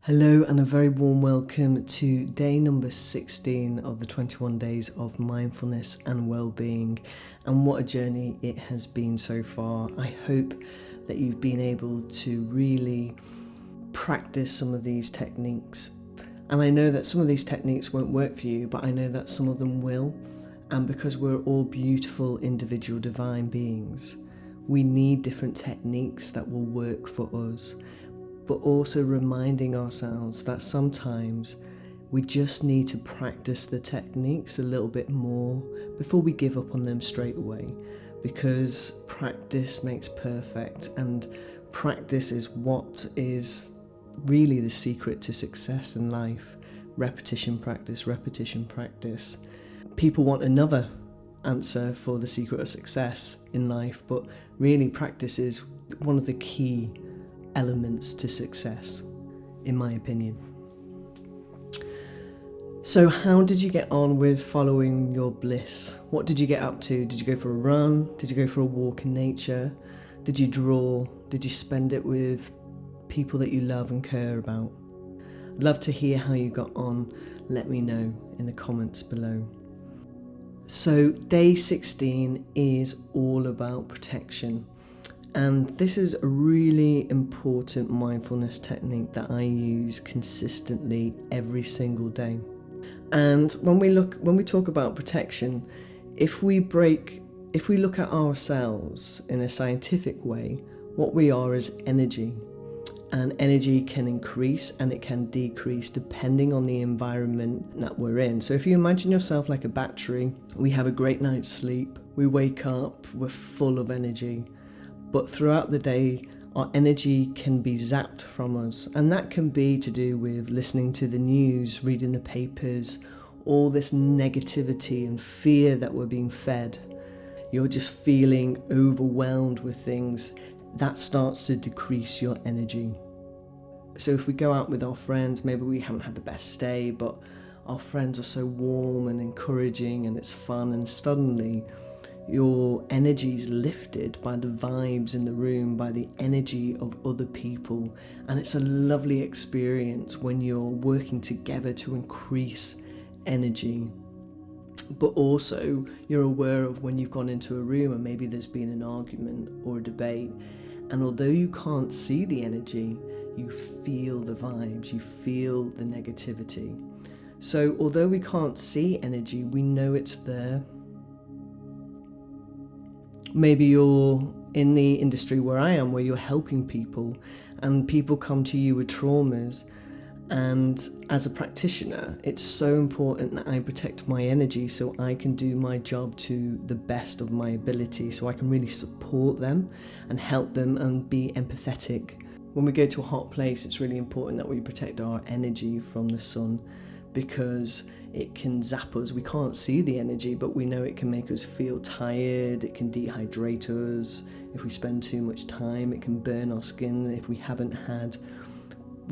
Hello and a very warm welcome to day number 16 of the 21 days of mindfulness and well-being, and what a journey it has been so far. I hope that you've been able to really practice some of these techniques, and I know that some of these techniques won't work for you, but I know that some of them will. And because we're all beautiful individual divine beings, we need different techniques that will work for us, but also reminding ourselves that sometimes we just need to practice the techniques a little bit more before we give up on them straight away, because practice makes perfect, and practice is what is really the secret to success in life. Repetition, practice, repetition, practice. People want another answer for the secret of success in life, but really practice is one of the key elements to success, in my opinion. So how did you get on with following your bliss? What did you get up to? Did you go for a run? Did you go for a walk in nature? Did you draw? Did you spend it with people that you love and care about? I'd love to hear how you got on. Let me know in the comments below. So day 16 is all about protection. And this is a really important mindfulness technique that I use consistently every single day. And when we talk about protection, if we look at ourselves in a scientific way, what we are is energy. And energy can increase and it can decrease depending on the environment that we're in. So if you imagine yourself like a battery, we have a great night's sleep, we wake up, we're full of energy. But throughout the day, our energy can be zapped from us, and that can be to do with listening to the news, reading the papers, all this negativity and fear that we're being fed. You're just feeling overwhelmed with things. That starts to decrease your energy. So if we go out with our friends, maybe we haven't had the best day, but our friends are so warm and encouraging and it's fun, and suddenly your energy is lifted by the vibes in the room, by the energy of other people. And it's a lovely experience when you're working together to increase energy. But also you're aware of when you've gone into a room and maybe there's been an argument or a debate. And although you can't see the energy, you feel the vibes, you feel the negativity. So although we can't see energy, we know it's there. Maybe you're in the industry where I am, where you're helping people and people come to you with traumas. And as a practitioner, it's so important that I protect my energy so I can do my job to the best of my ability, so I can really support them and help them and be empathetic. When we go to a hot place, it's really important that we protect our energy from the sun, because it can zap us. We can't see the energy, but we know it can make us feel tired, it can dehydrate us. If we spend too much time, it can burn our skin. If we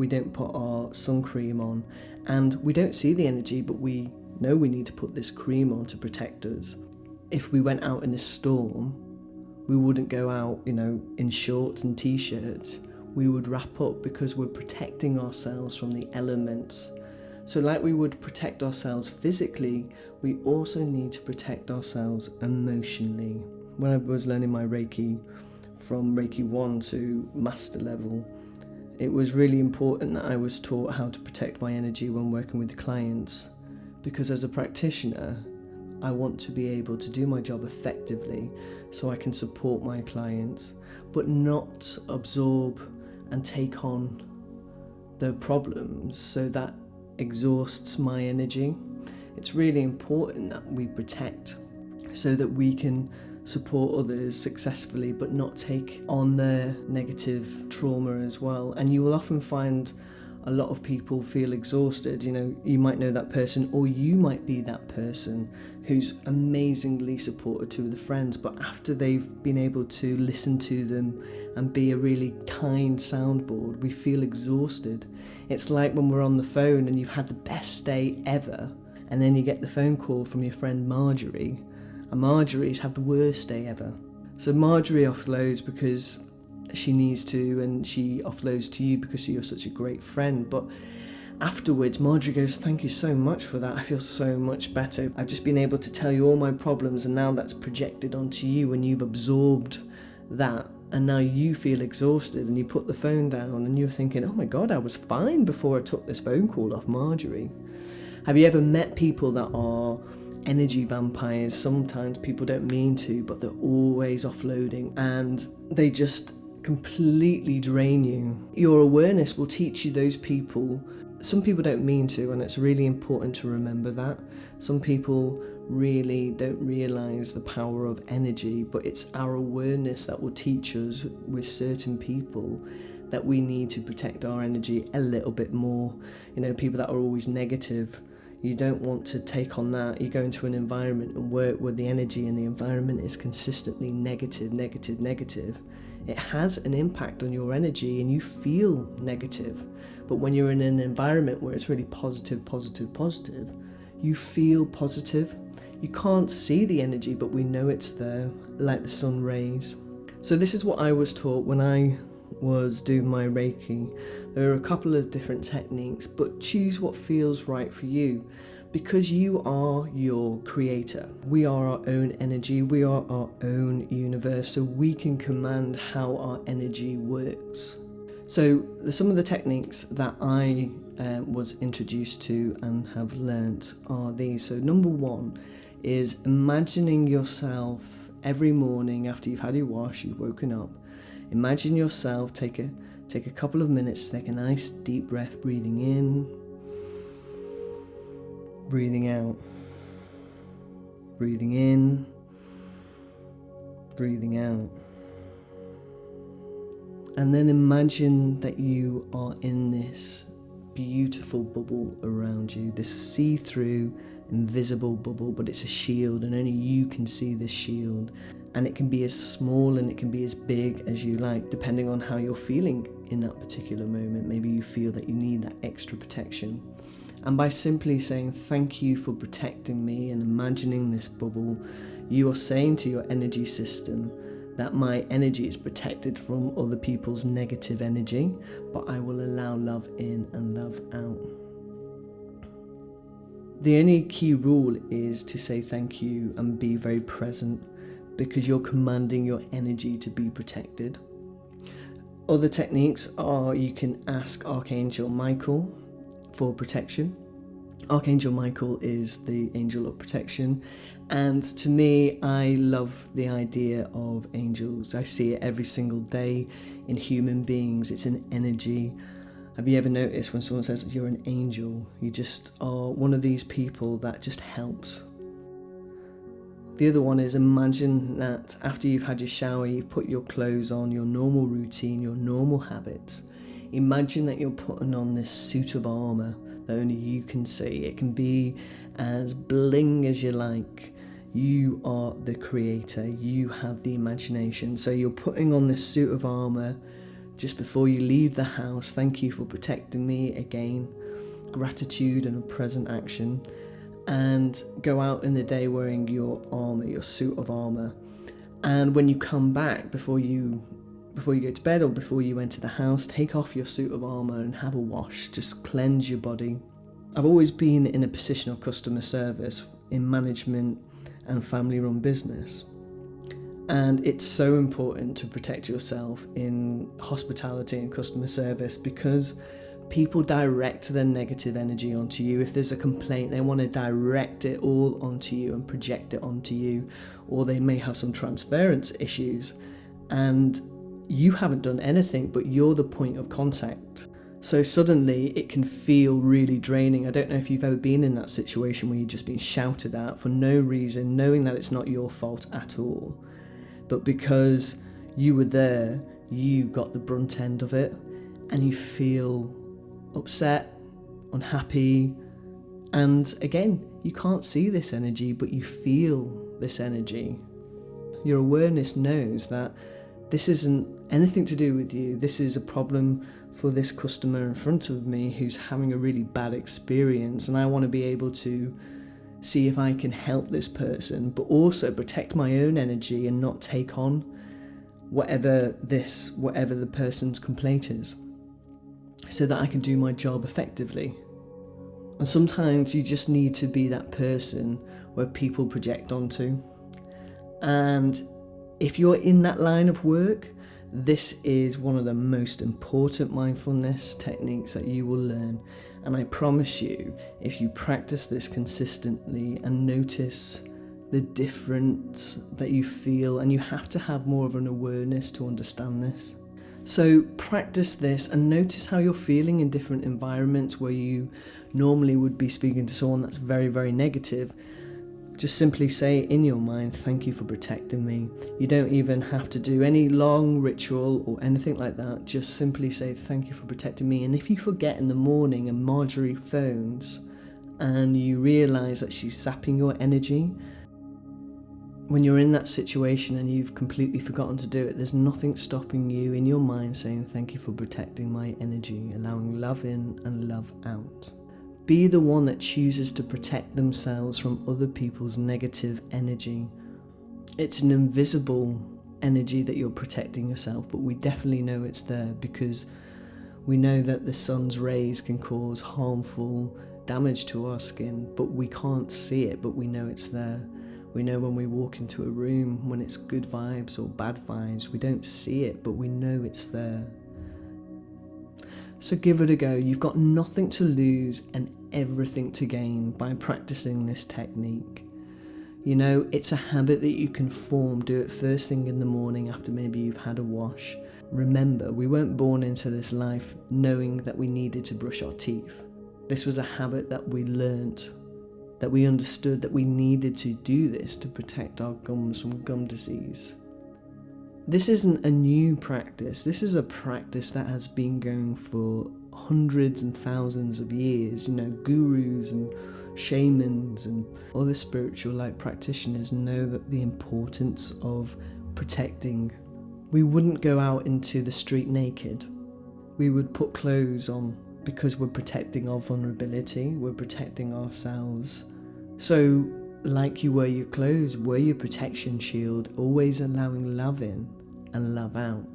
don't put our sun cream on, and we don't see the energy, but we know we need to put this cream on to protect us. If we went out in a storm, we wouldn't go out, in shorts and t-shirts. We would wrap up because we're protecting ourselves from the elements. So like we would protect ourselves physically, we also need to protect ourselves emotionally. When I was learning my Reiki from Reiki 1 to master level, it was really important that I was taught how to protect my energy when working with clients, because as a practitioner, I want to be able to do my job effectively so I can support my clients, but not absorb and take on the problems so that exhausts my energy. It's really important that we protect so that we can support others successfully, but not take on their negative trauma as well. And you will often find a lot of people feel exhausted. You might know that person, or you might be that person who's amazingly supportive to the friends, but after they've been able to listen to them and be a really kind soundboard, we feel exhausted. It's like when we're on the phone and you've had the best day ever, and then you get the phone call from your friend Marjorie, and Marjorie's had the worst day ever. So Marjorie offloads because she needs to, and she offloads to you because you're such a great friend. But afterwards, Marjorie goes, thank you so much for that. I feel so much better. I've just been able to tell you all my problems, and now that's projected onto you, and you've absorbed that. And now you feel exhausted, and you put the phone down, and you're thinking, oh my God, I was fine before I took this phone call off Marjorie. Have you ever met people that are energy vampires? Sometimes people don't mean to, but they're always offloading, and they just completely drain you. Your awareness will teach you those people. Some people don't mean to, and it's really important to remember that. Some people really don't realize the power of energy, but it's our awareness that will teach us with certain people that we need to protect our energy a little bit more. You know, people that are always negative, you don't want to take on that. You go into an environment and work where the energy in the environment is consistently negative. It has an impact on your energy, and you feel negative. But when you're in an environment where it's really positive, you feel positive. You can't see the energy, but we know it's there, like the sun rays. So this is what I was taught when I was doing my Reiki. There are a couple of different techniques, but choose what feels right for you, because you are your creator. We are our own energy, we are our own universe, so we can command how our energy works. So some of the techniques that I was introduced to and have learnt are these. So number one is imagining yourself every morning after you've had your wash, you've woken up. Imagine yourself, take a couple of minutes, take a nice deep breath, breathing in, breathing out, breathing in, breathing out. And then imagine that you are in this beautiful bubble around you, this see-through, invisible bubble, but it's a shield, and only you can see this shield. And it can be as small and it can be as big as you like, depending on how you're feeling in that particular moment. Maybe you feel that you need that extra protection. And by simply saying thank you for protecting me and imagining this bubble, you are saying to your energy system that my energy is protected from other people's negative energy, but I will allow love in and love out. The only key rule is to say thank you and be very present, because you're commanding your energy to be protected. Other techniques are, you can ask Archangel Michael for protection. Archangel Michael is the angel of protection, and to me, I love the idea of angels. I see it every single day in human beings. It's an energy. Have you ever noticed when someone says you're an angel, you just are one of these people that just helps? The other one is, imagine that after you've had your shower, you've put your clothes on, your normal routine, your normal habits. Imagine that you're putting on this suit of armour that only you can see. It can be as bling as you like. You are the creator, you have the imagination. So you're putting on this suit of armour just before you leave the house. Thank you for protecting me again. Gratitude and a present action. And go out in the day wearing your armour, your suit of armour. And when you come back, before you go to bed or before you enter the house, take off your suit of armour and have a wash. Just cleanse your body. I've always been in a position of customer service in management and family-run business. And it's so important to protect yourself in hospitality and customer service, because people direct their negative energy onto you. If there's a complaint, they want to direct it all onto you and project it onto you, or they may have some transference issues and you haven't done anything, but you're the point of contact. So suddenly it can feel really draining. I don't know if you've ever been in that situation where you've just been shouted at for no reason, knowing that it's not your fault at all. But because you were there, you got the brunt end of it, and you feel upset, unhappy, and again, you can't see this energy, but you feel this energy. Your awareness knows that this isn't anything to do with you. This is a problem for this customer in front of me who's having a really bad experience, and I want to be able to see if I can help this person, but also protect my own energy and not take on whatever the person's complaint is, so that I can do my job effectively. And sometimes you just need to be that person where people project onto. And if you're in that line of work, this is one of the most important mindfulness techniques that you will learn. And I promise you, if you practice this consistently and notice the difference that you feel, and you have to have more of an awareness to understand this. So practice this and notice how you're feeling in different environments where you normally would be speaking to someone that's very, very negative. Just simply say in your mind, thank you for protecting me. You don't even have to do any long ritual or anything like that. Just simply say thank you for protecting me. And if you forget in the morning and Marjorie phones and you realise that she's zapping your energy, when you're in that situation and you've completely forgotten to do it, there's nothing stopping you in your mind saying thank you for protecting my energy, allowing love in and love out. Be the one that chooses to protect themselves from other people's negative energy. It's an invisible energy that you're protecting yourself, but we definitely know it's there because we know that the sun's rays can cause harmful damage to our skin, but we can't see it, but we know it's there. We know when we walk into a room when it's good vibes or bad vibes. We don't see it, but we know it's there. So give it a go. You've got nothing to lose and everything to gain by practicing this technique. You know, it's a habit that you can form. Do it first thing in the morning after maybe you've had a wash. Remember, we weren't born into this life knowing that we needed to brush our teeth. This was a habit that we learnt, that we understood that we needed to do this to protect our gums from gum disease. This isn't a new practice. This is a practice that has been going for hundreds and thousands of years. You know, gurus and shamans and other spiritual like practitioners know that the importance of protecting. We wouldn't go out into the street naked. We would put clothes on because we're protecting our vulnerability, we're protecting ourselves. So, like you wear your clothes, wear your protection shield, always allowing love in and love out.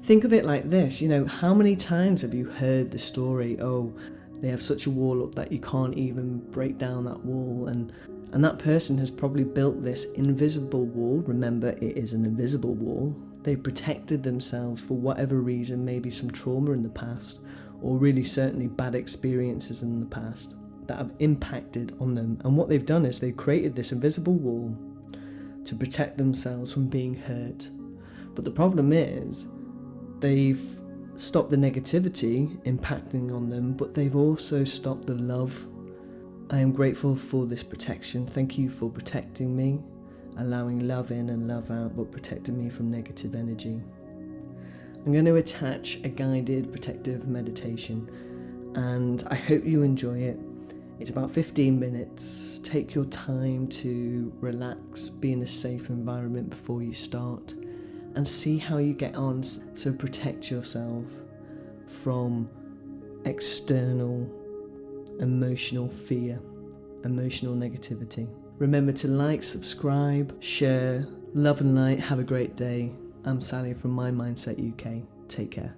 Think of it like this, you know, how many times have you heard the story, oh, they have such a wall up that you can't even break down that wall, and that person has probably built this invisible wall. Remember, it is an invisible wall. They protected themselves for whatever reason, maybe some trauma in the past, or really certainly bad experiences in the past that have impacted on them. And what they've done is they've created this invisible wall to protect themselves from being hurt. But the problem is they've stopped the negativity impacting on them, but they've also stopped the love. I am grateful for this protection. Thank you for protecting me, allowing love in and love out, but protecting me from negative energy. I'm going to attach a guided protective meditation, and I hope you enjoy it. It's about 15 minutes. Take your time to relax, be in a safe environment before you start, and see how you get on. So protect yourself from external emotional fear, emotional negativity. Remember to like, subscribe, share. Love and light. Have a great day. I'm Sally from My Mindset UK. Take care.